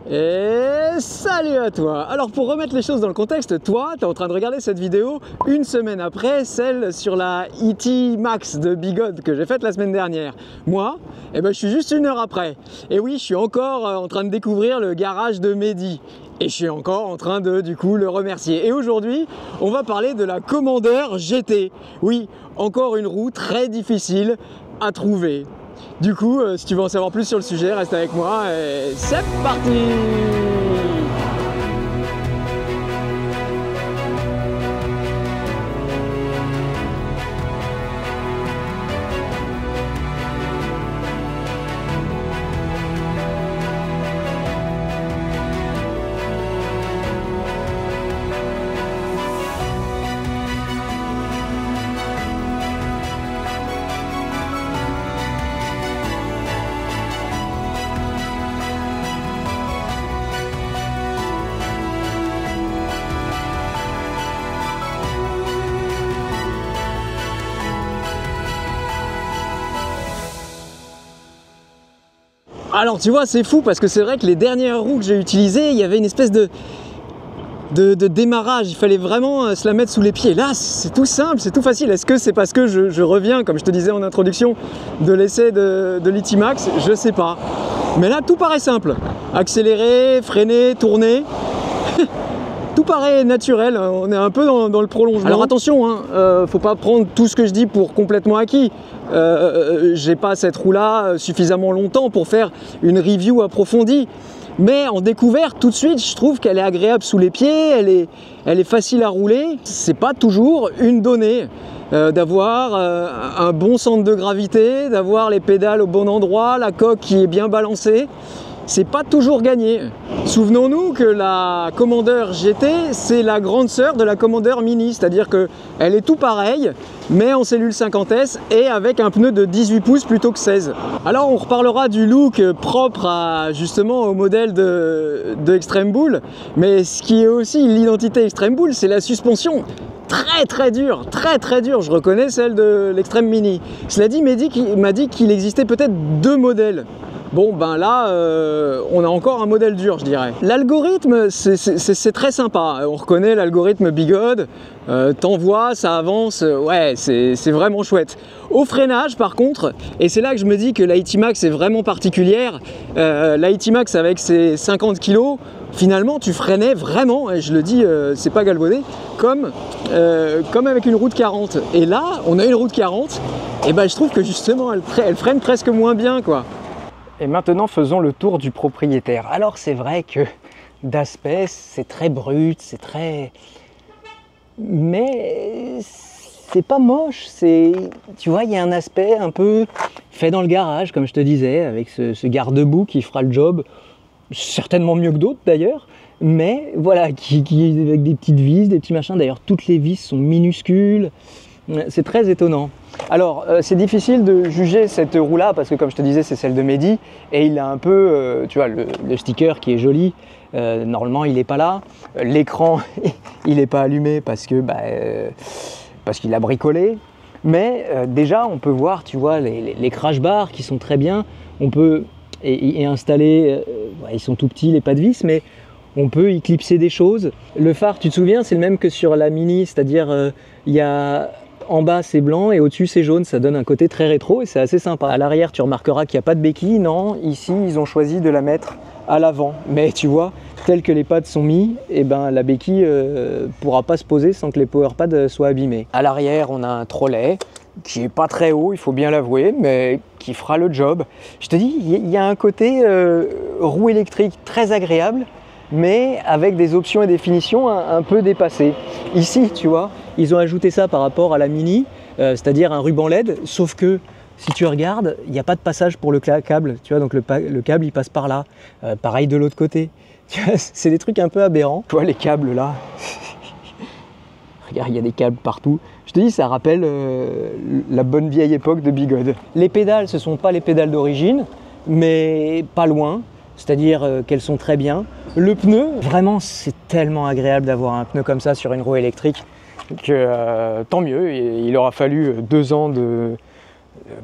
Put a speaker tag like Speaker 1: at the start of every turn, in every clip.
Speaker 1: Et salut à toi! Alors pour remettre les choses dans le contexte, toi, tu es en train de regarder cette vidéo une semaine après celle sur la E.T. Max de Bigod que j'ai faite la semaine dernière. Moi, je suis juste une heure après. Et oui, je suis encore en train de découvrir le garage de Mehdi. Et je suis encore en train de, du coup, le remercier. Et aujourd'hui, on va parler de la Commander GT. Oui, encore une roue très difficile à trouver. Du coup, si tu veux en savoir plus sur le sujet, reste avec moi et c'est parti! Alors tu vois, c'est fou parce que c'est vrai que les dernières roues que j'ai utilisées, il y avait une espèce de démarrage, il fallait vraiment se la mettre sous les pieds. Là, c'est tout simple, c'est tout facile. Est-ce que c'est parce que je reviens, comme je te disais en introduction, de l'essai de l'E.T. Max? Je sais pas. Mais là, tout paraît simple. Accélérer, freiner, tourner. Tout paraît naturel, on est un peu dans le prolongement. Alors attention, faut pas prendre tout ce que je dis pour complètement acquis. J'ai pas cette roue-là suffisamment longtemps pour faire une review approfondie. Mais en découverte, tout de suite, je trouve qu'elle est agréable sous les pieds, elle est facile à rouler. C'est pas toujours une donnée d'avoir un bon centre de gravité, d'avoir les pédales au bon endroit, la coque qui est bien balancée. C'est pas toujours gagné. Souvenons-nous que la Commander GT, c'est la grande sœur de la Commander Mini, c'est-à-dire qu'elle est tout pareille, mais en cellule 50S et avec un pneu de 18 pouces plutôt que 16. Alors on reparlera du look propre justement au modèle de Extreme Bull, mais ce qui est aussi l'identité Extreme Bull, c'est la suspension. Très dure, très dure, je reconnais celle de l'Extreme Mini. Cela dit, Mehdi m'a dit qu'il existait peut-être deux modèles. Bon ben là, on a encore un modèle dur, je dirais. L'algorithme, c'est très sympa. On reconnaît l'algorithme Bigod, t'envoies, ça avance, ouais, c'est vraiment chouette. Au freinage par contre, et c'est là que je me dis que la E.T. Max est vraiment particulière, la E.T. Max avec ses 50 kg, finalement tu freinais vraiment, et je le dis, c'est pas galvaudé, comme avec une roue de 40. Et là, on a une roue de 40, et ben je trouve que justement elle freine presque moins bien, quoi. Et maintenant, faisons le tour du propriétaire. Alors, c'est vrai que d'aspect, c'est très brut, c'est très... Mais c'est pas moche, tu vois, il y a un aspect un peu fait dans le garage, comme je te disais, avec ce garde-boue qui fera le job, certainement mieux que d'autres d'ailleurs, mais voilà, avec des petites vis, des petits machins. D'ailleurs, toutes les vis sont minuscules. C'est très étonnant. Alors, c'est difficile de juger cette roue-là parce que, comme je te disais, c'est celle de Mehdi et il a un peu, tu vois, le sticker qui est joli. Normalement, il n'est pas là. L'écran, il n'est pas allumé parce qu'il a bricolé. Mais déjà, on peut voir, tu vois, les crash bars qui sont très bien. On peut et installer, ils sont tout petits, les pas de vis, mais on peut y clipser des choses. Le phare, tu te souviens, c'est le même que sur la Mini, c'est-à-dire il y a... En bas c'est blanc et au-dessus c'est jaune, ça donne un côté très rétro et c'est assez sympa. À l'arrière tu remarqueras qu'il n'y a pas de béquille, non, ici ils ont choisi de la mettre à l'avant. Mais tu vois, tel que les pads sont mis, et ben la béquille pourra pas se poser sans que les power pads soient abîmés. À l'arrière on a un trolley qui est pas très haut, il faut bien l'avouer, mais qui fera le job. Je te dis, il y a un côté roue électrique très agréable, mais avec des options et des finitions un peu dépassées. Ici, tu vois, ils ont ajouté ça par rapport à la Mini, c'est-à-dire un ruban LED, sauf que si tu regardes, il n'y a pas de passage pour le câble, tu vois, donc le câble il passe par là, pareil de l'autre côté. C'est des trucs un peu aberrants. Tu vois les câbles là, regarde, il y a des câbles partout. Je te dis, ça rappelle la bonne vieille époque de Bigod. Les pédales, ce ne sont pas les pédales d'origine, mais pas loin. C'est-à-dire qu'elles sont très bien. Le pneu, vraiment, c'est tellement agréable d'avoir un pneu comme ça sur une roue électrique que tant mieux. Il aura fallu 2 ans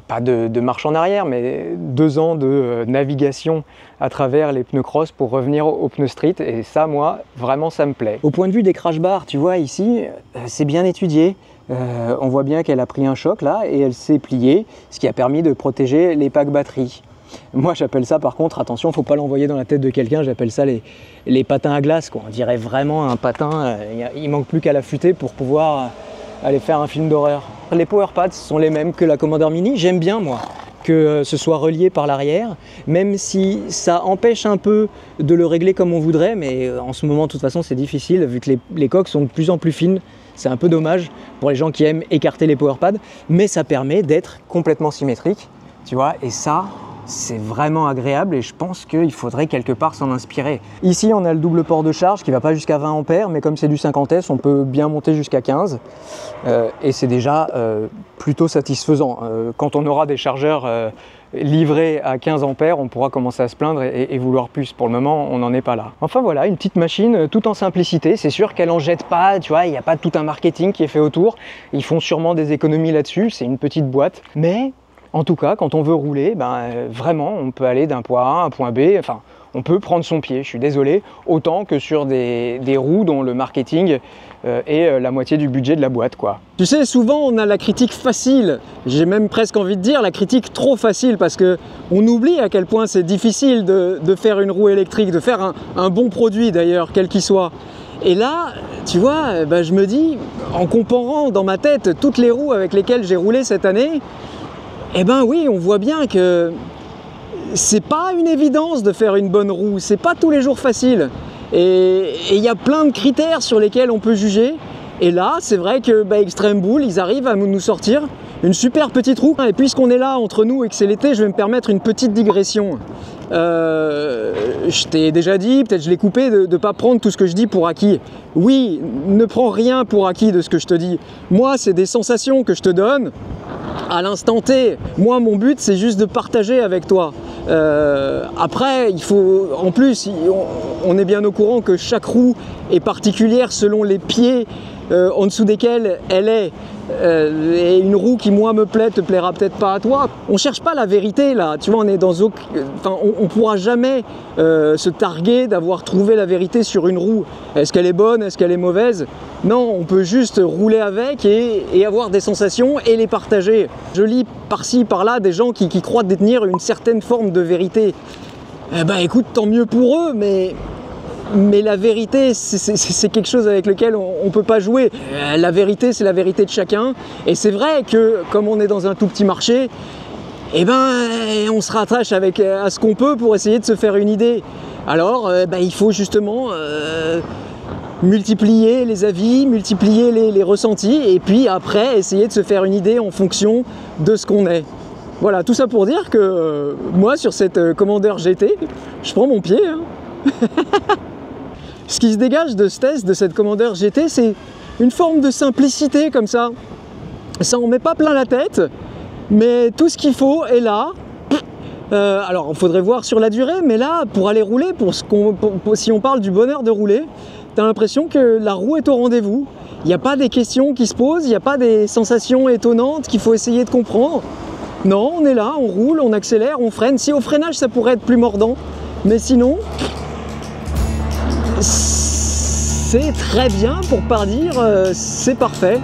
Speaker 1: pas de marche en arrière, mais 2 ans de navigation à travers les pneus cross pour revenir aux pneus street. Et ça, moi, vraiment, ça me plaît. Au point de vue des crash bars, tu vois, ici, c'est bien étudié. On voit bien qu'elle a pris un choc là et elle s'est pliée, ce qui a permis de protéger les packs batterie. Moi, j'appelle ça, par contre, attention, faut pas l'envoyer dans la tête de quelqu'un, j'appelle ça les patins à glace, quoi. On dirait vraiment un patin, il manque plus qu'à l'affûter pour pouvoir aller faire un film d'horreur. Les power pads sont les mêmes que la Commander Mini. J'aime bien, moi, que ce soit relié par l'arrière, même si ça empêche un peu de le régler comme on voudrait, mais en ce moment, de toute façon, c'est difficile, vu que les coques sont de plus en plus fines. C'est un peu dommage pour les gens qui aiment écarter les power pads, mais ça permet d'être complètement symétrique, tu vois, et ça, c'est vraiment agréable et je pense qu'il faudrait quelque part s'en inspirer. Ici, on a le double port de charge qui ne va pas jusqu'à 20 ampères, mais comme c'est du 50S, on peut bien monter jusqu'à 15 et c'est déjà plutôt satisfaisant. Quand on aura des chargeurs livrés à 15 ampères, on pourra commencer à se plaindre et vouloir plus. Pour le moment, on n'en est pas là. Enfin voilà, une petite machine tout en simplicité. C'est sûr qu'elle en jette pas, tu vois, il n'y a pas tout un marketing qui est fait autour. Ils font sûrement des économies là-dessus, c'est une petite boîte, mais en tout cas, quand on veut rouler, vraiment, on peut aller d'un point A à un point B, enfin, on peut prendre son pied, je suis désolé, autant que sur des roues dont le marketing est la moitié du budget de la boîte, quoi. Tu sais, souvent, on a la critique facile, j'ai même presque envie de dire la critique trop facile, parce qu'on oublie à quel point c'est difficile de faire une roue électrique, de faire un bon produit d'ailleurs, quel qu'il soit. Et là, tu vois, je me dis, en comparant dans ma tête toutes les roues avec lesquelles j'ai roulé cette année, eh ben oui, on voit bien que c'est pas une évidence de faire une bonne roue, c'est pas tous les jours facile. Et il y a plein de critères sur lesquels on peut juger. Et là, c'est vrai que Extreme Bull, ils arrivent à nous sortir une super petite roue. Et puisqu'on est là entre nous et que c'est l'été, je vais me permettre une petite digression. Je t'ai déjà dit, peut-être je l'ai coupé, de ne pas prendre tout ce que je dis pour acquis. Oui, ne prends rien pour acquis de ce que je te dis. Moi, c'est des sensations que je te donne à l'instant T. Moi, mon but, c'est juste de partager avec toi. Après, il faut, en plus, on est bien au courant que chaque roue est particulière selon les pieds en dessous desquels elle est. Et une roue qui moi me plaît te plaira peut-être pas à toi. On cherche pas la vérité là, tu vois, on est dans on pourra jamais se targuer d'avoir trouvé la vérité sur une roue. Est-ce qu'elle est bonne, est-ce qu'elle est mauvaise? Non, on peut juste rouler avec et avoir des sensations et les partager. Je lis par-ci par-là des gens qui croient détenir une certaine forme de vérité. Eh ben écoute, tant mieux pour eux, mais la vérité, c'est quelque chose avec lequel on ne peut pas jouer. La vérité, c'est la vérité de chacun. Et c'est vrai que, comme on est dans un tout petit marché, eh ben, on se rattache à ce qu'on peut pour essayer de se faire une idée. Alors, il faut justement multiplier les avis, multiplier les ressentis, et puis après, essayer de se faire une idée en fonction de ce qu'on est. Voilà, tout ça pour dire que moi, sur cette Commander GT, je prends mon pied. Hein. Ce qui se dégage de ce test, de cette Commander GT, c'est une forme de simplicité comme ça. Ça en met pas plein la tête, mais tout ce qu'il faut est là. Alors, il faudrait voir sur la durée, mais là, pour aller rouler, si on parle du bonheur de rouler, tu as l'impression que la roue est au rendez-vous. Il n'y a pas des questions qui se posent, il n'y a pas des sensations étonnantes qu'il faut essayer de comprendre. Non, on est là, on roule, on accélère, on freine. Si au freinage, ça pourrait être plus mordant, mais sinon, c'est très bien, pour pas dire c'est parfait.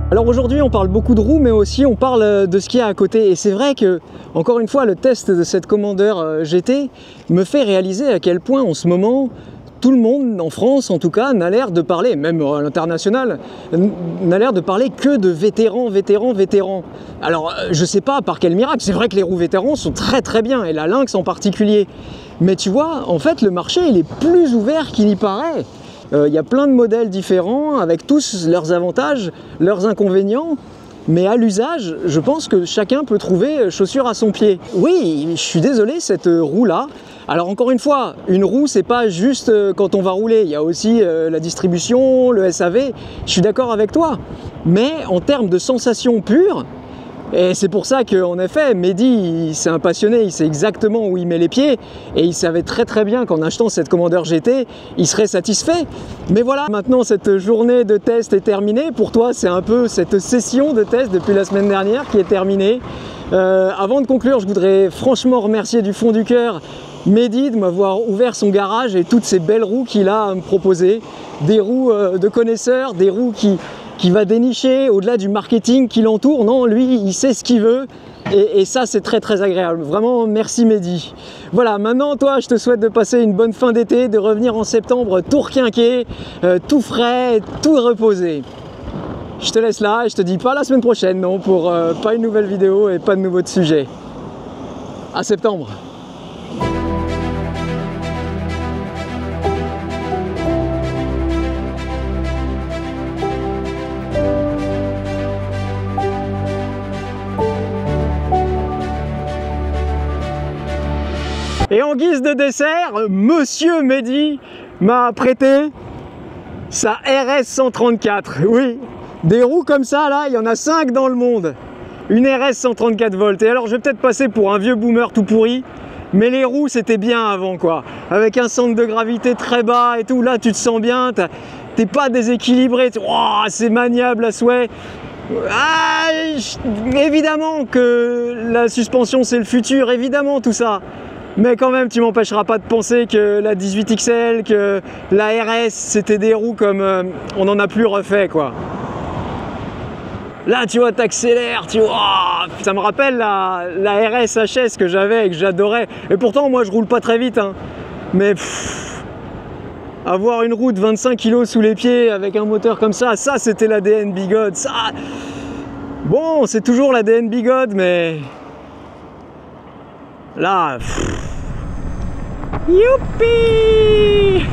Speaker 1: Alors aujourd'hui on parle beaucoup de roues, mais aussi on parle de ce qu'il y a à côté, et c'est vrai que, encore une fois, le test de cette Commander GT me fait réaliser à quel point en ce moment tout le monde, en France en tout cas, n'a l'air de parler, même à l'international, n'a l'air de parler que de vétérans. Alors je sais pas par quel miracle, c'est vrai que les roues vétérans sont très très bien, et la Lynx en particulier, mais tu vois, en fait le marché il est plus ouvert qu'il n'y paraît. Il y a plein de modèles différents, avec tous leurs avantages, leurs inconvénients, mais à l'usage, je pense que chacun peut trouver chaussure à son pied. Oui, je suis désolé, cette roue-là, Alors encore une fois, une roue, c'est pas juste quand on va rouler, il y a aussi la distribution, le SAV, je suis d'accord avec toi. Mais en termes de sensations pures, et c'est pour ça qu'en effet, Mehdi, c'est un passionné, il sait exactement où il met les pieds, et il savait très très bien qu'en achetant cette Commander GT, il serait satisfait. Mais voilà, maintenant cette journée de test est terminée. Pour toi, c'est un peu cette session de test depuis la semaine dernière qui est terminée. Avant de conclure, je voudrais franchement remercier du fond du cœur Mehdi de m'avoir ouvert son garage et toutes ces belles roues qu'il a à me proposer. Des roues de connaisseurs, des roues qui va dénicher au-delà du marketing qui l'entoure. Non, lui, il sait ce qu'il veut et ça, c'est très très agréable. Vraiment, merci Mehdi. Voilà, maintenant, toi, je te souhaite de passer une bonne fin d'été, de revenir en septembre tout requinqué, tout frais, tout reposé. Je te laisse là et je te dis pas la semaine prochaine, non, pour pas une nouvelle vidéo et pas de nouveau sujet. À septembre. Et en guise de dessert, Monsieur Mehdi m'a prêté sa RS 134. Oui, des roues comme ça, là, il y en a 5 dans le monde. Une RS 134 volts. Et alors, je vais peut-être passer pour un vieux boomer tout pourri, mais les roues, c'était bien avant, quoi. Avec un centre de gravité très bas et tout, là, tu te sens bien, t'es pas déséquilibré, oh, c'est maniable à souhait. Ah, évidemment que la suspension, c'est le futur, évidemment, tout ça. Mais quand même, tu m'empêcheras pas de penser que la 18XL, que la RS, c'était des roues comme on n'en a plus refait, quoi. Là, tu vois, t'accélères, tu vois, oh, ça me rappelle la RS HS que j'avais et que j'adorais. Et pourtant, moi, je roule pas très vite, hein. Mais avoir une roue de 25 kg sous les pieds avec un moteur comme ça, c'était l'ADN Bigode. Ça, bon, c'est toujours l'ADN Bigode, mais là, youpi.